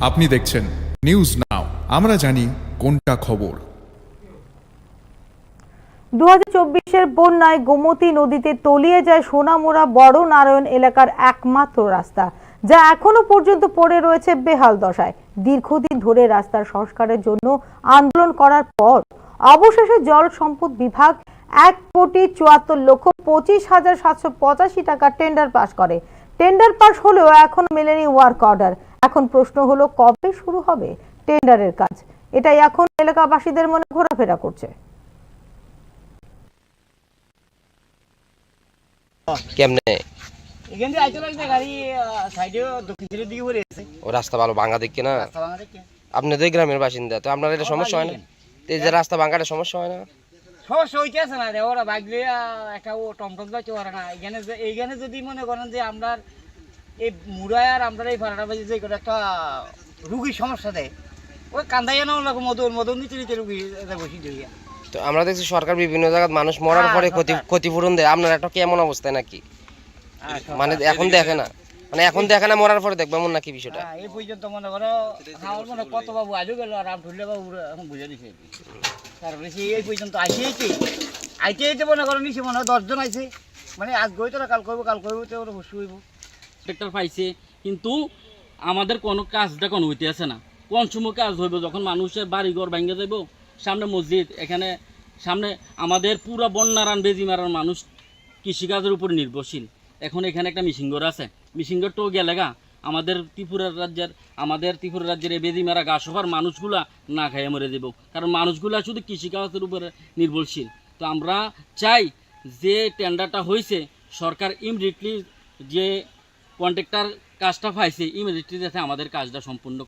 আপনি দেখছেন news now, আমরা জানি কোনটা খবর। 2024-এর বন্যায় গোমতী নদীতে তলিয়ে যায় সোনামুড়া বড় নারায়ণ এলাকার একমাত্র রাস্তা, যা এখনো পর্যন্ত পড়ে রয়েছে বেহাল দশায়। দীর্ঘদিন ধরে রাস্তার সংস্কারের জন্য আন্দোলন করার পর অবশেষে জল সম্পদ বিভাগ 1,74,25,785 টাকা টেন্ডার পাস করে। টেন্ডার পাস হলেও এখন মেলেনি ওয়ার্ক অর্ডার। এখন প্রশ্ন হলো, কবে শুরু হবে টেন্ডারের কাজ? এটাই এখন এলাকাবাসীদের মনে ঘোরাফেরা করছে। কেমনে এখান থেকে আইতে লাগছে গাড়ি সাইডে দক্ষিণ দিকের দিকে পড়ে আছে। ও রাস্তা ভালো ভাঙা দেখে না? রাস্তা ভাঙা দেখে আপনাদের গ্রামের বাসিন্দা তো আপনার এটা সমস্যা হয় না? এই যে রাস্তা ভাঙাটা সমস্যা হয় না? সমস্যা হইতে আছে না রে, ওরা বাইকলে একটা ও টমটম যাচ্ছে ওরা না। এইখানে যদি মনে করেন যে আমরা এই মুড়ায় আর আমরা এই ভাড়াটা বাজি যে একটা রুগীর সমস্যা দেয়, ওই কান্দাইয়া না ওরকম মদন নিচে নিচে রুগী বসি দিয়ে। তো আমরা দেখছি সরকার বিভিন্ন জায়গায় মানুষ মরার পরে ক্ষতিপূরণ দেয়, আপনার একটা কি এমন অবস্থায় নাকি? মানে এখন দেখে না, মানে এখন দেখে না, মরার পরে দেখবে এমন নাকি বিষয়টা? এই পর্যন্ত মনে করো আমার মনে কত বাবু আজও গেল আর রাম ঠুল্লে বাবু এখন বুঝে দিছে। তারপরে এই পর্যন্ত আইতে মনে করো নিচে মনে হয় 10 জন আইছে, মানে আজ গই তো কাল করবো তো ওরা বসে হইব। ট্রাক্টর পাইছে কিন্তু আমাদের কোনো কাজটা কোনো হইতে আছে না। কোন সময় কাজ হইব? যখন মানুষের বাড়ি ঘর ভাঙ্গে যাইব, সামনে মসজিদ, এখানে সামনে আমাদের পুরা বন্যারান বেজিমারার মানুষ কৃষিকাজের উপর নির্ভরশীল। এখন এখানে একটা মিশিংঘর আছে, মিশিংঘরটো গেলেগা আমাদের ত্রিপুরা রাজ্যের এই বেজিমারা গাছসভার মানুষগুলা না খাইয়ে মরে যাব, কারণ মানুষগুলা শুধু কৃষিকাজের উপরে নির্ভরশীল। তো আমরা চাই যে টেন্ডারটা হয়েছে সরকার ইমিডিয়েটলি যে কন্ট্রাক্টর কাজটা পাইছে ইমিডিয়েটলি যাতে আমাদের কাজটা সম্পূর্ণ